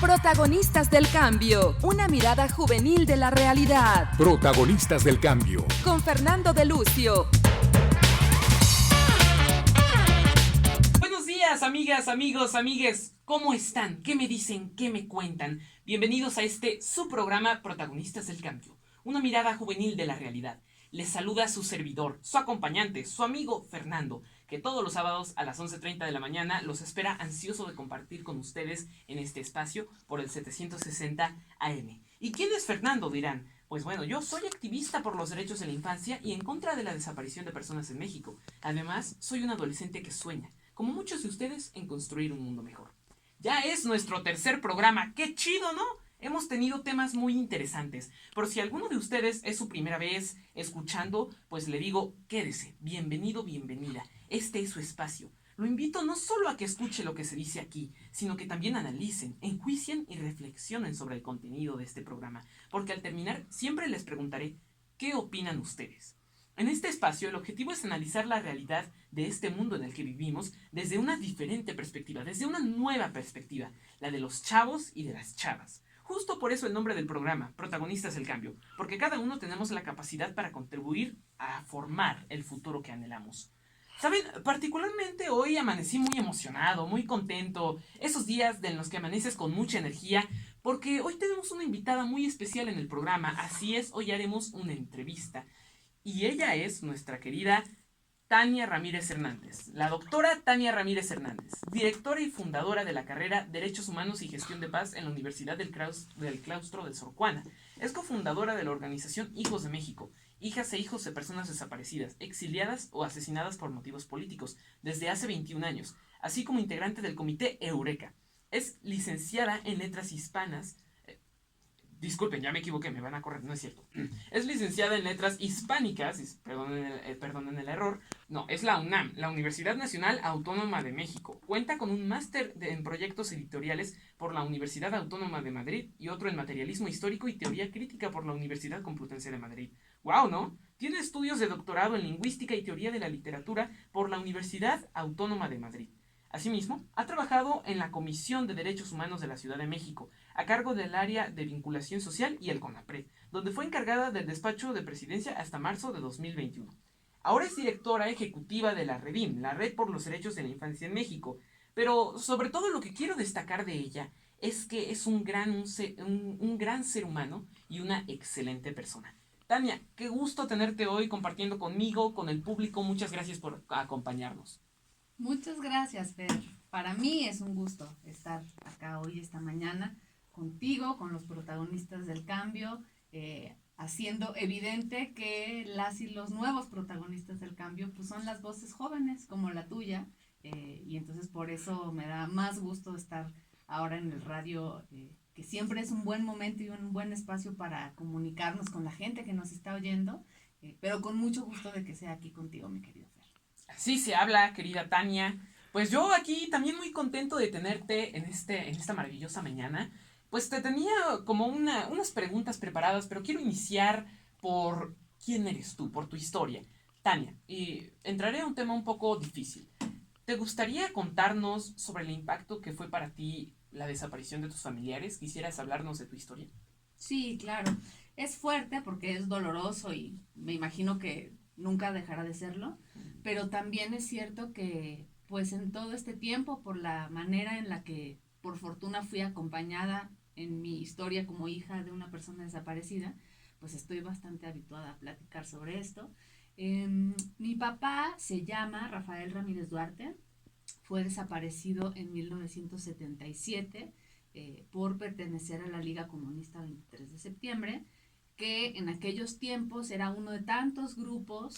Protagonistas del cambio, una mirada juvenil de la realidad. Protagonistas del cambio. Con Fernando de Lucio. Buenos días, amigas, amigos, amigues. ¿Cómo están? ¿Qué me dicen? ¿Qué me cuentan? Bienvenidos a su programa Protagonistas del cambio, una mirada juvenil de la realidad. Les saluda su servidor, su acompañante, su amigo Fernando, que todos los sábados a las 11:30 de la mañana los espera ansioso de compartir con ustedes en este espacio por el 760 AM. ¿Y quién es Fernando? Dirán. Pues bueno, yo soy activista por los derechos de la infancia y en contra de la desaparición de personas en México. Además, soy un adolescente que sueña, como muchos de ustedes, en construir un mundo mejor. Ya es nuestro tercer programa. ¡Qué chido!, ¿no? Hemos tenido temas muy interesantes. Por si alguno de ustedes es su primera vez escuchando, pues le digo, quédese, bienvenido, bienvenida. Este es su espacio. Lo invito no solo a que escuche lo que se dice aquí, sino que también analicen, enjuicien y reflexionen sobre el contenido de este programa. Porque al terminar siempre les preguntaré, ¿qué opinan ustedes? En este espacio el objetivo es analizar la realidad de este mundo en el que vivimos desde una diferente perspectiva, desde una nueva perspectiva, la de los chavos y de las chavas. Justo por eso el nombre del programa, Protagonistas del Cambio, porque cada uno tenemos la capacidad para contribuir a formar el futuro que anhelamos. Saben, particularmente hoy amanecí muy emocionado, muy contento, esos días en los que amaneces con mucha energía, porque hoy tenemos una invitada muy especial en el programa, así es, hoy haremos una entrevista. Y ella es nuestra querida Tania Ramírez Hernández, la doctora Tania Ramírez Hernández, directora y fundadora de la carrera Derechos Humanos y Gestión de Paz en la Universidad del Claustro de Sor Juana. Es cofundadora de la organización Hijos de México, hijas e hijos de personas desaparecidas, exiliadas o asesinadas por motivos políticos, desde hace 21 años, así como integrante del comité Eureka. Es licenciada en Letras Hispanas. Disculpen, ya me equivoqué, me van a correr, no es cierto. Es licenciada en Letras Hispánicas, perdonen el error. No, es la UNAM, la Universidad Nacional Autónoma de México. Cuenta con un máster en proyectos editoriales por la Universidad Autónoma de Madrid y otro en materialismo histórico y teoría crítica por la Universidad Complutense de Madrid. ¡Wow!, ¿no? Tiene estudios de doctorado en lingüística y teoría de la literatura por la Universidad Autónoma de Madrid. Asimismo, ha trabajado en la Comisión de Derechos Humanos de la Ciudad de México, a cargo del área de vinculación social y el CONAPRED, donde fue encargada del despacho de presidencia hasta marzo de 2021. Ahora es directora ejecutiva de la REDIM, la Red por los Derechos de la Infancia en México, pero sobre todo lo que quiero destacar de ella es que es un gran ser humano y una excelente persona. Tania, qué gusto tenerte hoy compartiendo conmigo, con el público. Muchas gracias por acompañarnos. Muchas gracias, Fer. Para mí es un gusto estar acá hoy, esta mañana, contigo, con los protagonistas del cambio, haciendo evidente que las y los nuevos protagonistas del cambio pues son las voces jóvenes como la tuya, y entonces por eso me da más gusto estar ahora en el radio, que siempre es un buen momento y un buen espacio para comunicarnos con la gente que nos está oyendo, pero con mucho gusto de que sea aquí contigo, mi querido Fer. Así se habla, querida Tania. Pues yo aquí también muy contento de tenerte en esta maravillosa mañana. Pues te tenía como unas preguntas preparadas, pero quiero iniciar por quién eres tú, por tu historia. Tania, y entraré a un tema un poco difícil. ¿Te gustaría contarnos sobre el impacto que fue para ti la desaparición de tus familiares? ¿Quisieras hablarnos de tu historia? Sí, claro. Es fuerte porque es doloroso y me imagino que nunca dejará de serlo, pero también es cierto que pues en todo este tiempo, por la manera en la que por fortuna fui acompañada en mi historia como hija de una persona desaparecida, pues estoy bastante habituada a platicar sobre esto. Mi papá se llama Rafael Ramírez Duarte, fue desaparecido en 1977 por pertenecer a la Liga Comunista 23 de septiembre, que en aquellos tiempos era uno de tantos grupos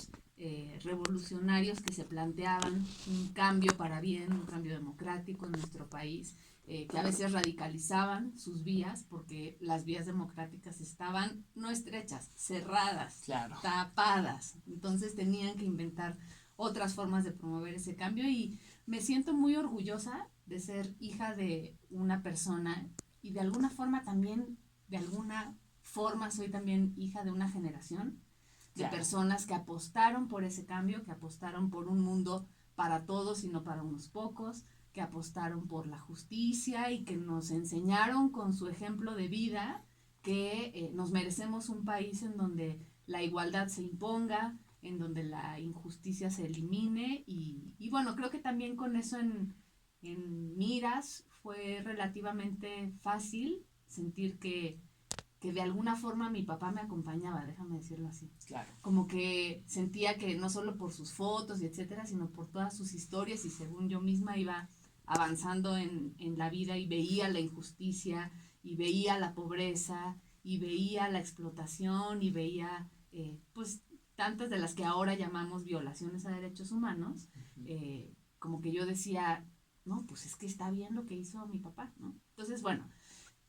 revolucionarios que se planteaban un cambio para bien, un cambio democrático en nuestro país, que a veces radicalizaban sus vías porque las vías democráticas estaban no estrechas, cerradas, Claro. tapadas. Entonces tenían que inventar otras formas de promover ese cambio y me siento muy orgullosa de ser hija de una persona y de alguna forma también, de alguna forma soy también hija de una generación de Claro. personas que apostaron por ese cambio, que apostaron por un mundo para todos y no para unos pocos, que apostaron por la justicia y que nos enseñaron con su ejemplo de vida que nos merecemos un país en donde la igualdad se imponga, en donde la injusticia se elimine y bueno, creo que también con eso en miras fue relativamente fácil sentir que de alguna forma mi papá me acompañaba, déjame decirlo así. Claro. Como que sentía que no solo por sus fotos y etcétera, sino por todas sus historias y según yo misma iba avanzando en la vida y veía la injusticia y veía la pobreza y veía la explotación y veía pues tantas de las que ahora llamamos violaciones a derechos humanos, como que yo decía, no, pues es que está bien lo que hizo mi papá, ¿no? Entonces, bueno,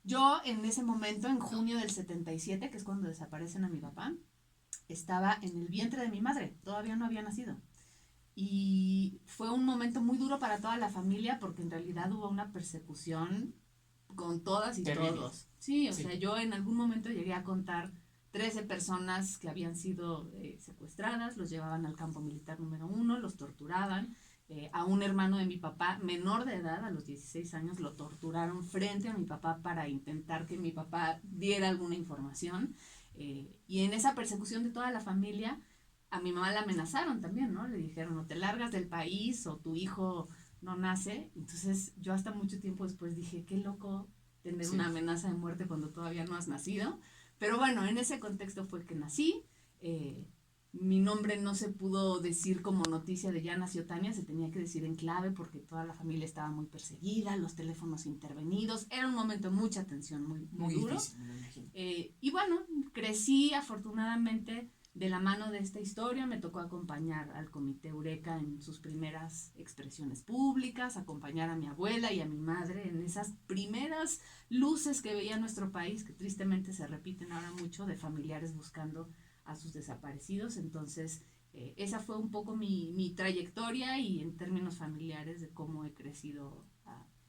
yo en ese momento, en junio del 77, que es cuando desaparecen a mi papá, estaba en el vientre de mi madre, todavía no había nacido. Y fue un momento muy duro para toda la familia porque en realidad hubo una persecución con todas y terrible. Todos. Sí, o Sí. sea, yo en algún momento llegué a contar 13 personas que habían sido secuestradas, los llevaban al campo militar número 1, los torturaban. A un hermano de mi papá, menor de edad, a los 16 años, lo torturaron frente a mi papá para intentar que mi papá diera alguna información. Y en esa persecución de toda la familia, a mi mamá la amenazaron también, ¿no? Le dijeron, o te largas del país o tu hijo no nace. Entonces yo hasta mucho tiempo después dije, qué loco tener Sí. una amenaza de muerte cuando todavía no has nacido. Pero bueno, en ese contexto fue que nací. Mi nombre no se pudo decir como noticia de ya nació Tania, se tenía que decir en clave porque toda la familia estaba muy perseguida, los teléfonos intervenidos, era un momento de mucha tensión, muy duro. Difícil, me imagino. Y bueno, crecí afortunadamente de la mano de esta historia, me tocó acompañar al Comité Eureka en sus primeras expresiones públicas, acompañar a mi abuela y a mi madre en esas primeras luces que veía nuestro país, que tristemente se repiten ahora mucho, de familiares buscando a sus desaparecidos. Entonces esa fue un poco mi trayectoria y en términos familiares de cómo he crecido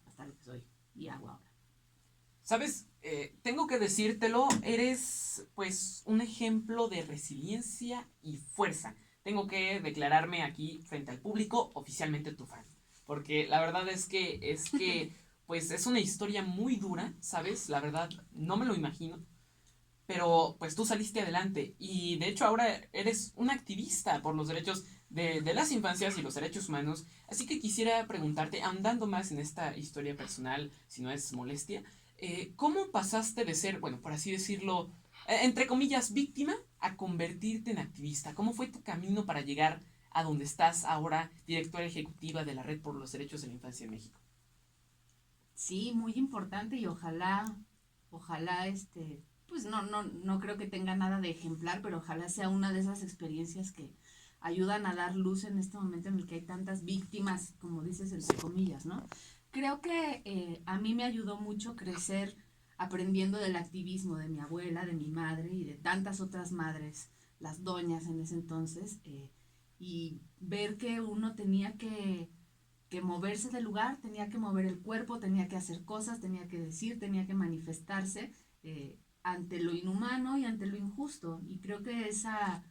hasta lo que soy y hago ahora. ¿Sabes? Tengo que decírtelo, eres pues un ejemplo de resiliencia y fuerza. Tengo que declararme aquí frente al público oficialmente tu fan. Porque la verdad es que pues es una historia muy dura, ¿sabes? La verdad no me lo imagino. Pero pues tú saliste adelante y de hecho ahora eres un activista por los derechos de las infancias y los derechos humanos. Así que quisiera preguntarte, ahondando más en esta historia personal, si no es molestia, ¿cómo pasaste de ser, bueno, por así decirlo, entre comillas, víctima, a convertirte en activista? ¿Cómo fue tu camino para llegar a donde estás ahora, directora ejecutiva de la Red por los Derechos de la Infancia en México? Sí, muy importante y ojalá, pues no creo que tenga nada de ejemplar, pero ojalá sea una de esas experiencias que ayudan a dar luz en este momento en el que hay tantas víctimas, como dices, entre comillas, ¿no? Creo que a mí me ayudó mucho crecer aprendiendo del activismo de mi abuela, de mi madre y de tantas otras madres, las doñas en ese entonces, y ver que uno tenía que moverse del lugar, tenía que mover el cuerpo, tenía que hacer cosas, tenía que decir, tenía que manifestarse ante lo inhumano y ante lo injusto. Y creo que esa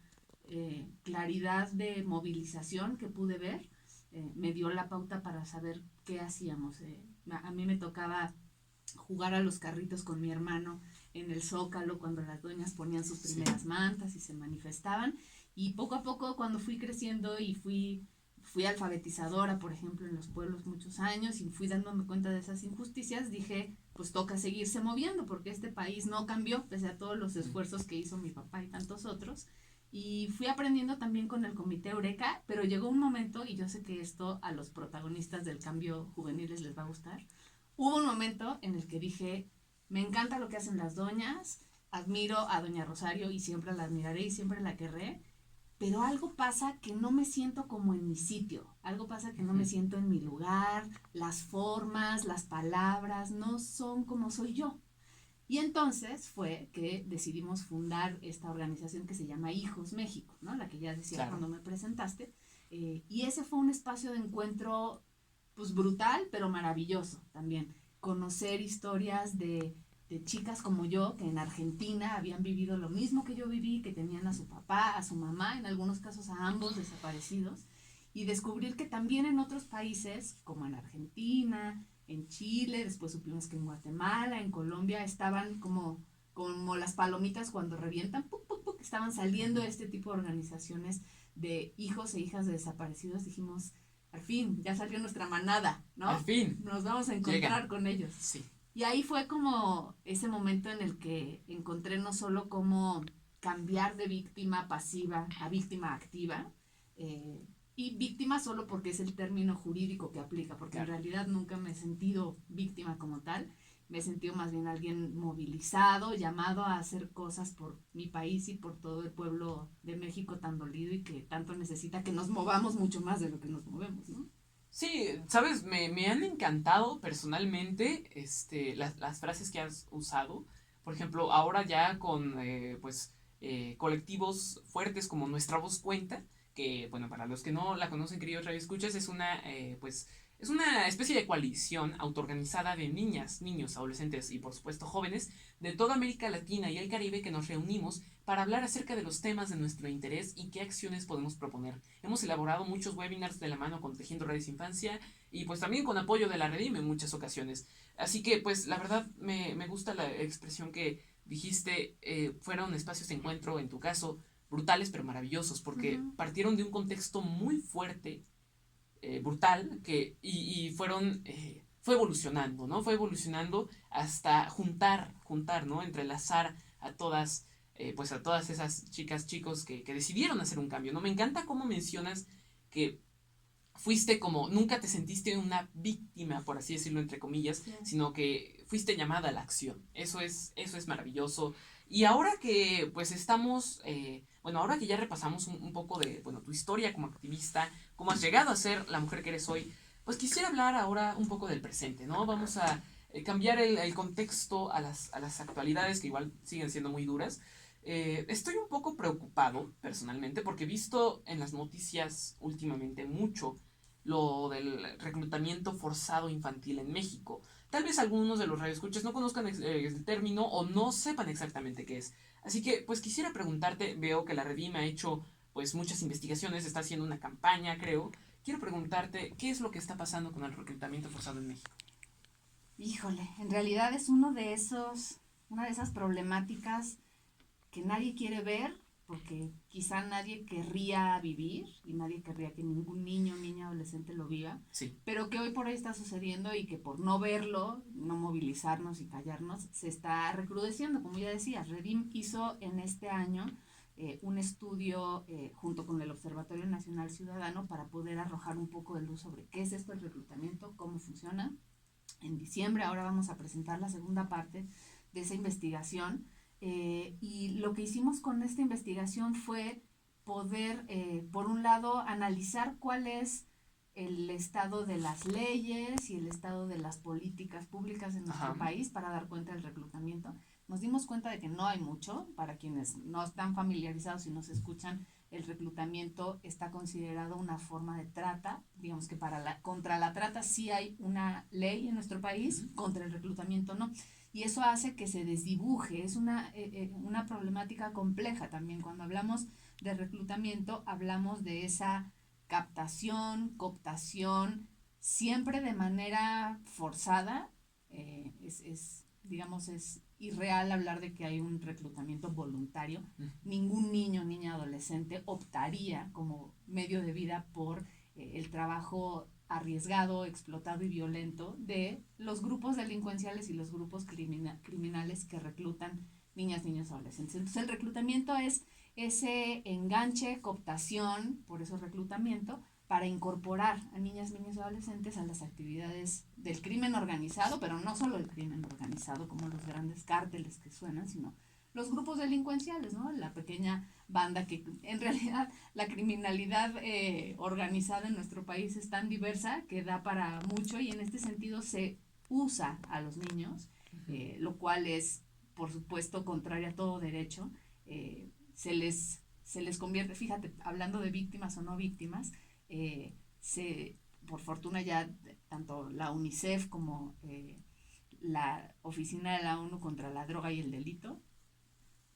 claridad de movilización que pude ver me dio la pauta para saber qué hacíamos. A mí me tocaba jugar a los carritos con mi hermano en el Zócalo cuando las doñas ponían sus primeras mantas y se manifestaban. Y poco a poco, cuando fui creciendo y fui alfabetizadora, por ejemplo, en los pueblos muchos años y fui dándome cuenta de esas injusticias, dije, pues toca seguirse moviendo porque este país no cambió pese a todos los esfuerzos que hizo mi papá y tantos otros. Y fui aprendiendo también con el Comité Eureka, pero llegó un momento, y yo sé que esto a los protagonistas del cambio juveniles les va a gustar, hubo un momento en el que dije, me encanta lo que hacen las doñas, admiro a doña Rosario y siempre la admiraré y siempre la querré, pero algo pasa que no me siento como en mi sitio, algo pasa que no me siento en mi lugar, las formas, las palabras no son como soy yo. Y entonces fue que decidimos fundar esta organización que se llama Hijos México, ¿no? La que ya decía claro. Cuando me presentaste. Y ese fue un espacio de encuentro pues brutal, pero maravilloso también. Conocer historias de chicas como yo, que en Argentina habían vivido lo mismo que yo viví, que tenían a su papá, a su mamá, en algunos casos a ambos desaparecidos. y descubrir que también en otros países, como en Argentina, en Chile, después supimos que en Guatemala, en Colombia, estaban como las palomitas cuando revientan, ¡puc, puc, puc! Estaban saliendo este tipo de organizaciones de hijos e hijas de desaparecidos. Dijimos, al fin, ya salió nuestra manada, ¿no? Al fin. Nos vamos a encontrar con ellos. Sí. Y ahí fue como ese momento en el que encontré no solo cómo cambiar de víctima pasiva a víctima activa, y víctima solo porque es el término jurídico que aplica, porque en realidad nunca me he sentido víctima como tal, me he sentido más bien alguien movilizado, llamado a hacer cosas por mi país y por todo el pueblo de México tan dolido y que tanto necesita que nos movamos mucho más de lo que nos movemos, ¿no? Sí, sabes, me han encantado personalmente las frases que has usado. Por ejemplo, ahora ya con colectivos fuertes como Nuestra Voz Cuenta, que, bueno, para los que no la conocen, queridos radioescuchas, es una especie de coalición autoorganizada de niñas, niños, adolescentes y, por supuesto, jóvenes de toda América Latina y el Caribe que nos reunimos para hablar acerca de los temas de nuestro interés y qué acciones podemos proponer. Hemos elaborado muchos webinars de la mano con Tejiendo Redes Infancia y pues también con apoyo de la Redim en muchas ocasiones. Así que pues la verdad me gusta la expresión que dijiste, fueron espacios de encuentro, en tu caso, brutales pero maravillosos, porque partieron de un contexto muy fuerte, brutal, y fue evolucionando, ¿no? Fue evolucionando hasta juntar, ¿no? Entrelazar a todas esas chicas, chicos que decidieron hacer un cambio, ¿no? Me encanta cómo mencionas que fuiste como, nunca te sentiste una víctima, por así decirlo, entre comillas, sino que fuiste llamada a la acción. Eso es maravilloso. Y ahora que pues estamos, ahora que ya repasamos un poco de, tu historia como activista, cómo has llegado a ser la mujer que eres hoy, pues quisiera hablar ahora un poco del presente, ¿no? Vamos a cambiar el contexto a las actualidades, que igual siguen siendo muy duras. Estoy un poco preocupado, personalmente, porque he visto en las noticias últimamente mucho lo del reclutamiento forzado infantil en México. Tal vez algunos de los radioescuchas no conozcan el término o no sepan exactamente qué es. Así que, pues quisiera preguntarte, veo que la Redim ha hecho pues muchas investigaciones, está haciendo una campaña, creo. Quiero preguntarte, ¿qué es lo que está pasando con el reclutamiento forzado en México? Híjole, en realidad es una de esas problemáticas que nadie quiere ver, porque quizá nadie querría vivir y nadie querría que ningún niño o niña adolescente lo viva, sí, pero que hoy por hoy está sucediendo y que por no verlo, no movilizarnos y callarnos, se está recrudeciendo. Como ya decía, Redim hizo en este año un estudio junto con el Observatorio Nacional Ciudadano para poder arrojar un poco de luz sobre qué es esto el reclutamiento, cómo funciona. En diciembre ahora vamos a presentar la segunda parte de esa investigación. Y lo que hicimos con esta investigación fue poder, por un lado, analizar cuál es el estado de las leyes y el estado de las políticas públicas en nuestro país para dar cuenta del reclutamiento. Nos dimos cuenta de que no hay mucho. Para quienes no están familiarizados y nos escuchan, el reclutamiento está considerado una forma de trata. Digamos que contra la trata sí hay una ley en nuestro país, contra el reclutamiento no. Y eso hace que se desdibuje. Es una problemática compleja también. Cuando hablamos de reclutamiento, hablamos de esa captación, cooptación, siempre de manera forzada. Es irreal hablar de que hay un reclutamiento voluntario. Ningún niño, niña, adolescente optaría como medio de vida por el trabajo arriesgado, explotado y violento de los grupos delincuenciales y los grupos criminales que reclutan niñas, niños, adolescentes. Entonces el reclutamiento es ese enganche, cooptación, por eso reclutamiento, para incorporar a niñas, niños y adolescentes a las actividades del crimen organizado, pero no solo el crimen organizado como los grandes cárteles que suenan, sino los grupos delincuenciales, ¿no? La pequeña banda que en realidad la criminalidad organizada en nuestro país es tan diversa que da para mucho, y en este sentido se usa a los niños, lo cual es por supuesto contrario a todo derecho. Se les convierte, fíjate, hablando de víctimas o no víctimas, por fortuna ya tanto la UNICEF como la Oficina de la ONU contra la Droga y el Delito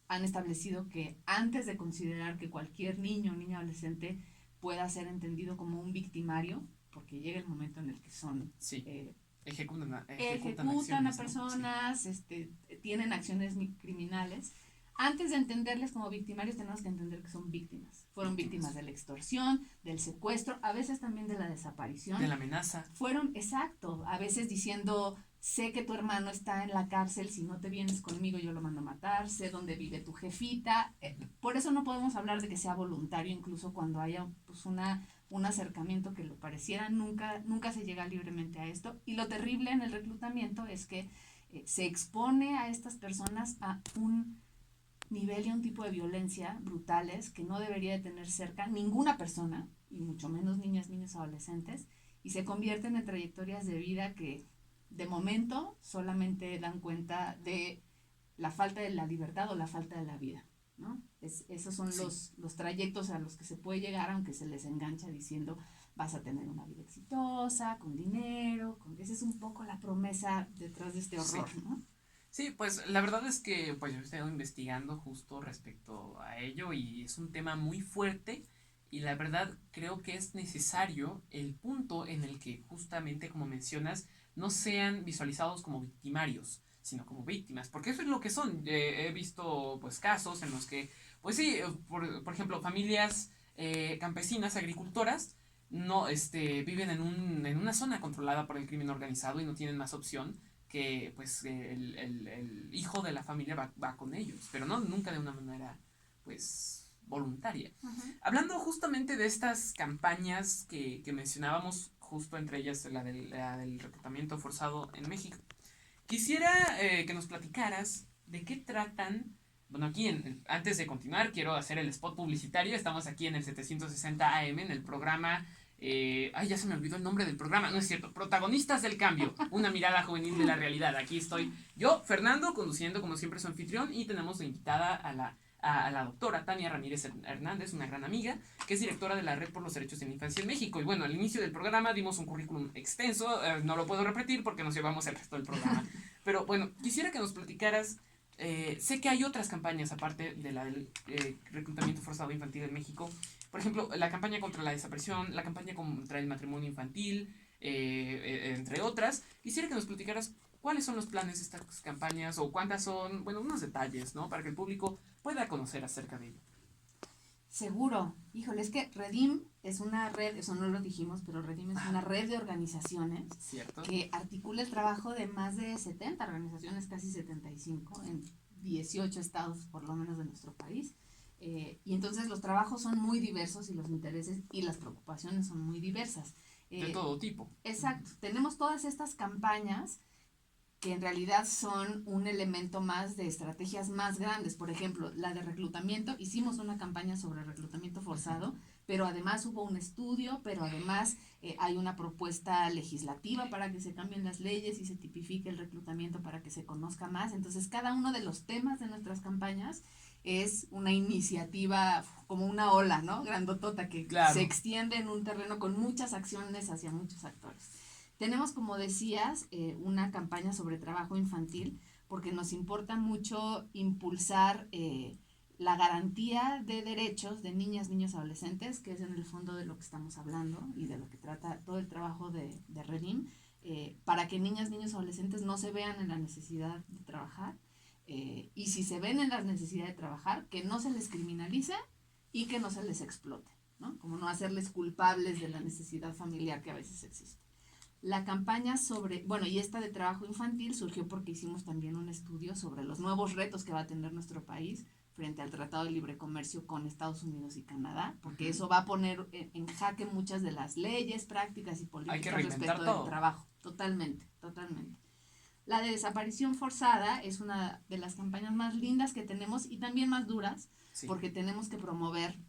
han establecido que antes de considerar que cualquier niño o niña adolescente pueda ser entendido como un victimario, porque llega el momento en el que son... Sí. Ejecutan a acciones, personas, ¿no? Tienen acciones criminales. Antes de entenderles como victimarios, tenemos que entender que son víctimas. Fueron víctimas de la extorsión, del secuestro, a veces también de la desaparición. De la amenaza. Exacto, a veces diciendo, sé que tu hermano está en la cárcel, si no te vienes conmigo yo lo mando a matar, sé dónde vive tu jefita. Por eso no podemos hablar de que sea voluntario, incluso cuando haya pues un acercamiento que lo pareciera, nunca se llega libremente a esto. Y lo terrible en el reclutamiento es que se expone a estas personas a un nivel y un tipo de violencia brutales que no debería de tener cerca ninguna persona, y mucho menos niñas, niños, adolescentes, y se convierten en trayectorias de vida que de momento solamente dan cuenta de la falta de la libertad o la falta de la vida, ¿no? Esos son los trayectos a los que se puede llegar, aunque se les engancha diciendo vas a tener una vida exitosa, con dinero, esa es un poco la promesa detrás de este horror, ¿no? Sí, pues la verdad es que pues yo he estado investigando justo respecto a ello y es un tema muy fuerte y la verdad creo que es necesario el punto en el que justamente como mencionas no sean visualizados como victimarios, sino como víctimas, porque eso es lo que son. He visto pues casos en los que pues sí, por ejemplo familias campesinas, agricultoras no viven en una zona controlada por el crimen organizado y no tienen más opción que pues el hijo de la familia va con ellos, pero no nunca de una manera pues voluntaria. Uh-huh. Hablando justamente de estas campañas que mencionábamos, justo entre ellas la del reclutamiento forzado en México, quisiera que nos platicaras de qué tratan. Bueno, aquí antes de continuar quiero hacer el spot publicitario. Estamos aquí en el 760 AM en el programa ya se me olvidó el nombre del programa, no es cierto, Protagonistas del Cambio, una mirada juvenil de la realidad. Aquí estoy yo, Fernando, conduciendo como siempre su anfitrión, y tenemos de invitada a la doctora Tania Ramírez Hernández, una gran amiga, que es directora de la Red por los Derechos de la Infancia en México. Y bueno, al inicio del programa dimos un currículum extenso, no lo puedo repetir porque nos llevamos el resto del programa. Pero bueno, quisiera que nos platicaras. Sé que hay otras campañas aparte de la del reclutamiento forzado infantil en México. Por ejemplo, la campaña contra la desaparición, la campaña contra el matrimonio infantil, entre otras. Quisiera que nos platicaras cuáles son los planes de estas campañas o cuántas son, bueno, unos detalles, ¿no? Para que el público pueda conocer acerca de ello. Seguro. Híjole, es que Redim es una red, eso no lo dijimos, pero Redim es una red de organizaciones. ¿Cierto? Que articula el trabajo de más de 70 organizaciones, casi 75, en 18 estados por lo menos de nuestro país. Y entonces los trabajos son muy diversos y los intereses y las preocupaciones son muy diversas. De todo tipo. Exacto. Tenemos todas estas campañas que en realidad son un elemento más de estrategias más grandes. Por ejemplo, la de reclutamiento, hicimos una campaña sobre reclutamiento forzado, pero además hubo un estudio, pero además hay una propuesta legislativa para que se cambien las leyes y se tipifique el reclutamiento para que se conozca más. Entonces, cada uno de los temas de nuestras campañas es una iniciativa como una ola, ¿no? Grandotota que claro. Se extiende en un terreno con muchas acciones hacia muchos actores. Tenemos, como decías, una campaña sobre trabajo infantil porque nos importa mucho impulsar la garantía de derechos de niñas, niños, adolescentes, que es en el fondo de lo que estamos hablando y de lo que trata todo el trabajo de Redim, para que niñas, niños, adolescentes no se vean en la necesidad de trabajar y si se ven en la necesidad de trabajar, que no se les criminalice y que no se les explote, ¿no? Como no hacerles culpables de la necesidad familiar que a veces existe. La campaña y esta de trabajo infantil surgió porque hicimos también un estudio sobre los nuevos retos que va a tener nuestro país frente al Tratado de Libre Comercio con Estados Unidos y Canadá, porque eso va a poner en jaque muchas de las leyes, prácticas y políticas respecto del trabajo. Totalmente. La de desaparición forzada es una de las campañas más lindas que tenemos y también más duras, sí, porque tenemos que promover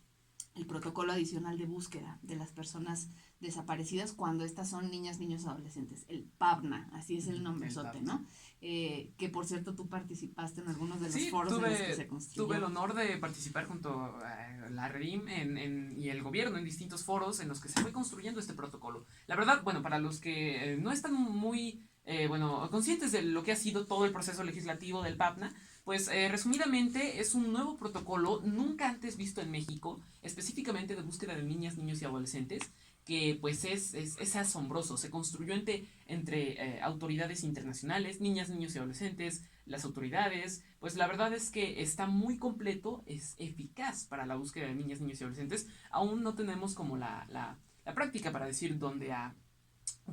el protocolo adicional de búsqueda de las personas desaparecidas cuando estas son niñas, niños, adolescentes, el PABNA, así es el nombrezote, ¿no? Que por cierto tú participaste en algunos de los foros en los que se construyó. Tuve el honor de participar junto a la REDIM y el gobierno en distintos foros en los que se fue construyendo este protocolo. La verdad, bueno, para los que no están muy conscientes de lo que ha sido todo el proceso legislativo del PABNA, Pues resumidamente es un nuevo protocolo nunca antes visto en México, específicamente de búsqueda de niñas, niños y adolescentes, que pues es asombroso. Se construyó entre autoridades internacionales, niñas, niños y adolescentes, las autoridades. Pues la verdad es que está muy completo, es eficaz para la búsqueda de niñas, niños y adolescentes. Aún no tenemos como la práctica para decir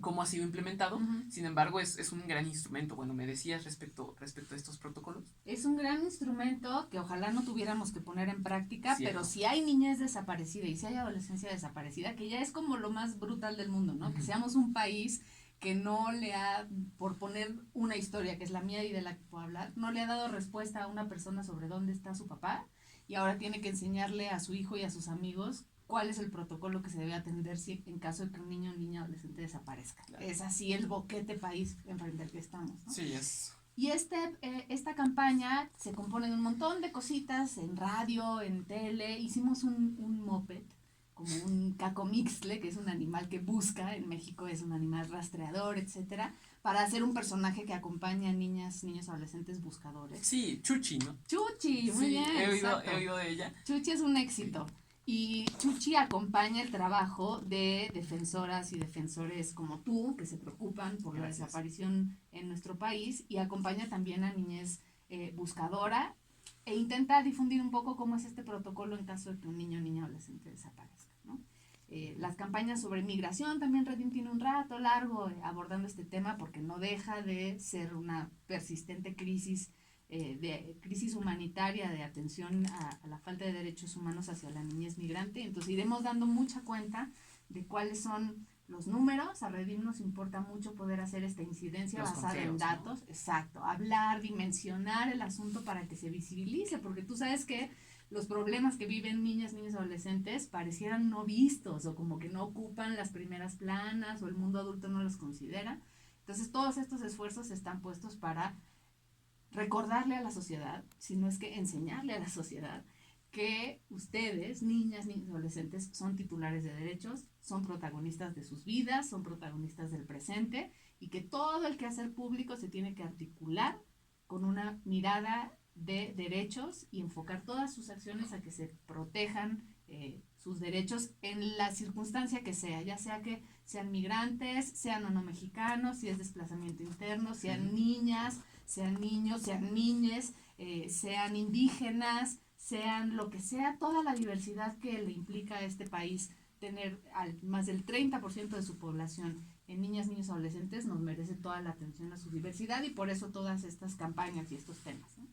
cómo ha sido implementado. Sin embargo, es un gran instrumento. Bueno, me decías respecto a estos protocolos. Es un gran instrumento que ojalá no tuviéramos que poner en práctica, Cierto. pero si hay niñez desaparecida y si hay adolescencia desaparecida, que ya es como lo más brutal del mundo, ¿no? Que seamos un país que no le ha, por poner una historia que es la mía y de la que puedo hablar, no le ha dado respuesta a una persona sobre dónde está su papá y ahora tiene que enseñarle a su hijo y a sus amigos cuál es el protocolo que se debe atender si en caso de que un niño o niña adolescente desaparezca. Claro. Es así el boquete país enfrente al que estamos, ¿no? Sí, es. Y esta campaña se compone de un montón de cositas en radio, en tele. Hicimos un moped, como un cacomixtle, que es un animal que busca, en México es un animal rastreador, etcétera, para hacer un personaje que acompaña a niñas, niños, adolescentes buscadores. Sí, Chuchi, ¿no? Chuchi, muy sí, bien. He oído de ella. Chuchi es un éxito. Y Chuchi acompaña el trabajo de defensoras y defensores como tú, que se preocupan por la desaparición en nuestro país, y acompaña también a niñez buscadora, e intenta difundir un poco cómo es este protocolo en caso de que un niño o niña adolescente desaparezca, ¿no? Las campañas sobre migración, también Redim tiene un rato largo abordando este tema porque no deja de ser una persistente crisis humanitaria, de atención a la falta de derechos humanos hacia la niñez migrante. Entonces iremos dando mucha cuenta de cuáles son los números. A Redim nos importa mucho poder hacer esta incidencia basada en datos, ¿no? Exacto, hablar, dimensionar el asunto para que se visibilice, porque tú sabes que los problemas que viven niñas, niños, adolescentes parecieran no vistos o como que no ocupan las primeras planas o el mundo adulto no los considera. Entonces todos estos esfuerzos están puestos para recordarle a la sociedad, si no es que enseñarle a la sociedad, que ustedes, niñas, niños, adolescentes, son titulares de derechos, son protagonistas de sus vidas, son protagonistas del presente, y que todo el quehacer público se tiene que articular con una mirada de derechos y enfocar todas sus acciones a que se protejan sus derechos en la circunstancia que sea, ya sea que sean migrantes, sean o no mexicanos, si es desplazamiento interno, sean niñas, sean niños, sean niñes, sean indígenas, sean lo que sea, toda la diversidad que le implica a este país tener más del 30% de su población en niñas, niños, adolescentes, nos merece toda la atención a su diversidad y por eso todas estas campañas y estos temas, ¿no?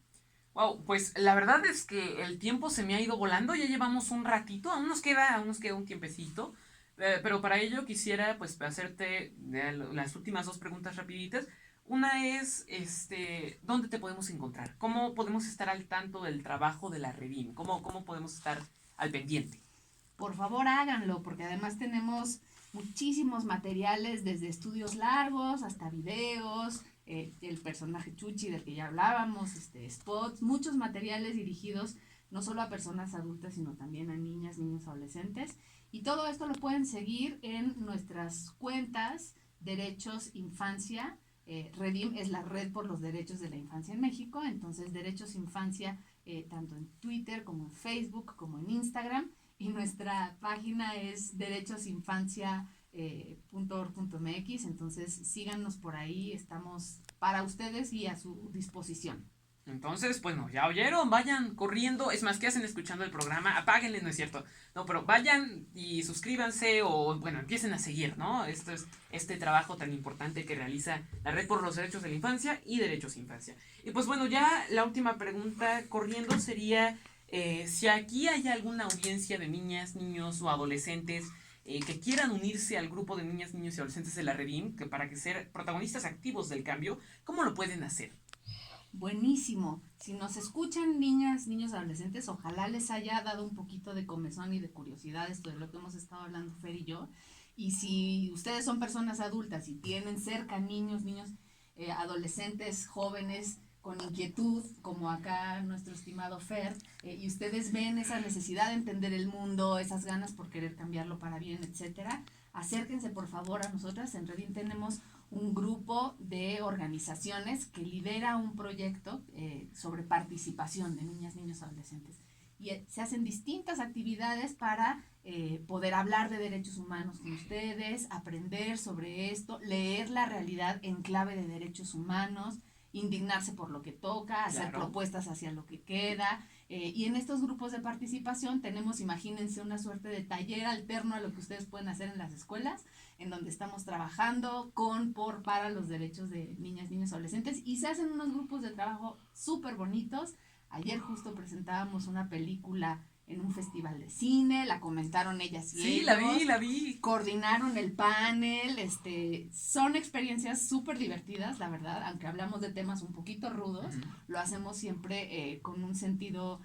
Wow, pues la verdad es que el tiempo se me ha ido volando, ya llevamos un ratito, aún nos queda un tiempecito, pero para ello quisiera pues hacerte las últimas dos preguntas rapiditas. Una es, ¿dónde te podemos encontrar? ¿Cómo podemos estar al tanto del trabajo de la Redim? ¿Cómo podemos estar al pendiente? Por favor háganlo, porque además tenemos muchísimos materiales, desde estudios largos hasta videos, el personaje Chuchi del que ya hablábamos, spots, muchos materiales dirigidos no solo a personas adultas, sino también a niñas, niños, adolescentes. Y todo esto lo pueden seguir en nuestras cuentas Derechos Infancia. Redim es la red por los derechos de la infancia en México, entonces Derechos Infancia tanto en Twitter como en Facebook como en Instagram, y nuestra página es derechosinfancia.org.mx, entonces síganos por ahí, estamos para ustedes y a su disposición. Entonces, bueno, ya oyeron, vayan corriendo, es más, ¿qué hacen escuchando el programa? Apáguenle, no es cierto, no, pero vayan y suscríbanse o, bueno, empiecen a seguir, ¿no? Esto es este trabajo tan importante que realiza la Red por los Derechos de la Infancia y Derechos Infancia. Y pues bueno, ya la última pregunta corriendo sería, si aquí hay alguna audiencia de niñas, niños o adolescentes que quieran unirse al grupo de niñas, niños y adolescentes de la Redim, que para que ser protagonistas activos del cambio, ¿cómo lo pueden hacer? Buenísimo. Si nos escuchan niñas, niños, adolescentes, ojalá les haya dado un poquito de comezón y de curiosidad esto de lo que hemos estado hablando Fer y yo. Y si ustedes son personas adultas y tienen cerca niños, adolescentes, jóvenes con inquietud, como acá nuestro estimado Fer, y ustedes ven esa necesidad de entender el mundo, esas ganas por querer cambiarlo para bien, etcétera, acérquense por favor a nosotras. En Redim tenemos un grupo de organizaciones que lidera un proyecto sobre participación de niñas, niños, adolescentes. Y se hacen distintas actividades para poder hablar de derechos humanos con ustedes, aprender sobre esto, leer la realidad en clave de derechos humanos, indignarse por lo que toca, hacer propuestas hacia lo que queda. Y en estos grupos de participación tenemos, imagínense, una suerte de taller alterno a lo que ustedes pueden hacer en las escuelas, en donde estamos trabajando para los derechos de niñas, niños, adolescentes, y se hacen unos grupos de trabajo súper bonitos. Ayer justo presentábamos una película en un festival de cine, la comentaron ellas y sí, ellos. la vi. Coordinaron el panel, son experiencias súper divertidas, la verdad, aunque hablamos de temas un poquito rudos, lo hacemos siempre con un sentido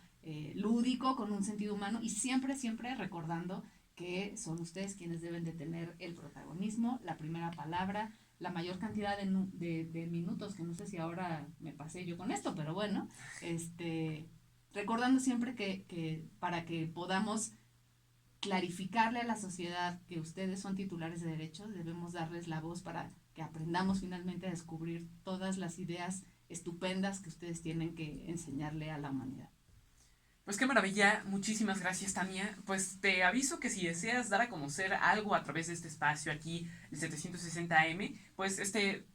lúdico, con un sentido humano, y siempre, siempre recordando que son ustedes quienes deben de tener el protagonismo, la primera palabra, la mayor cantidad de minutos, que no sé si ahora me pasé yo con esto, pero bueno, recordando siempre que para que podamos clarificarle a la sociedad que ustedes son titulares de derechos, debemos darles la voz para que aprendamos finalmente a descubrir todas las ideas estupendas que ustedes tienen que enseñarle a la humanidad. Pues qué maravilla, muchísimas gracias, Tania. Pues te aviso que si deseas dar a conocer algo a través de este espacio aquí, el 760 AM, pues este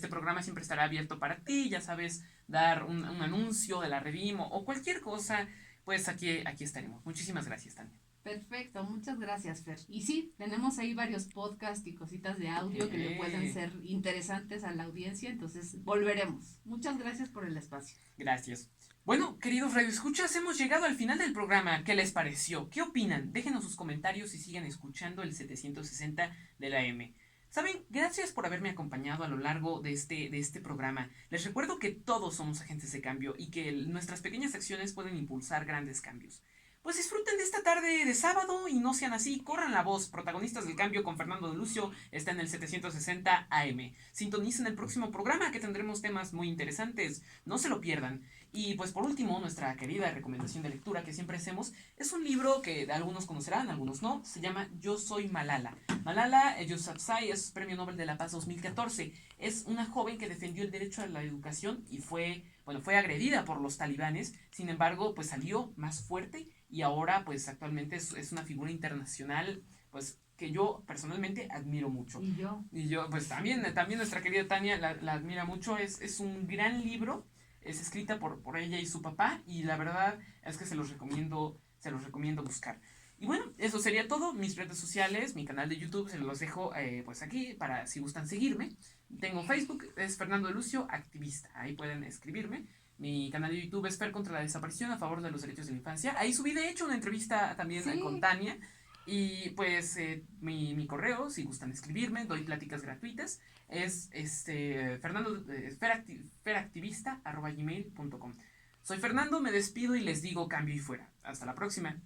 programa siempre estará abierto para ti, ya sabes, dar un anuncio de la Redim o cualquier cosa, pues aquí estaremos. Muchísimas gracias, Tania. Perfecto, muchas gracias, Fer. Y sí, tenemos ahí varios podcasts y cositas de audio que le pueden ser interesantes a la audiencia, entonces volveremos. Muchas gracias por el espacio. Gracias. Bueno, queridos radioescuchas, hemos llegado al final del programa. ¿Qué les pareció? ¿Qué opinan? Déjenos sus comentarios y sigan escuchando el 760 de la M. Saben, gracias por haberme acompañado a lo largo de este programa. Les recuerdo que todos somos agentes de cambio y que nuestras pequeñas acciones pueden impulsar grandes cambios. Pues disfruten de esta tarde de sábado y no sean así, corran la voz. Protagonistas del Cambio con Fernando de Lucio está en el 760 AM. Sintonicen el próximo programa que tendremos temas muy interesantes, no se lo pierdan. Y pues por último, nuestra querida recomendación de lectura que siempre hacemos es un libro que algunos conocerán, algunos no, se llama Yo soy Malala. Malala Yousafzai es Premio Nobel de la Paz 2014. Es una joven que defendió el derecho a la educación y fue agredida por los talibanes. Sin embargo, pues salió más fuerte y ahora pues actualmente es una figura internacional pues que yo personalmente admiro mucho. Y yo pues también nuestra querida Tania la admira mucho. Es un gran libro, es escrita por ella y su papá y la verdad es que se los recomiendo buscar. Y bueno, eso sería todo. Mis redes sociales, mi canal de YouTube se los dejo pues aquí para si gustan seguirme. Tengo Facebook, es Fernando de Lucio Activista, ahí pueden escribirme. Mi canal de YouTube es Fer contra la desaparición a favor de los derechos de la infancia. Ahí subí de hecho una entrevista también con Tania. Y pues mi correo, si gustan escribirme, doy pláticas gratuitas, es feractivista@gmail.com. Soy Fernando, me despido y les digo cambio y fuera. Hasta la próxima.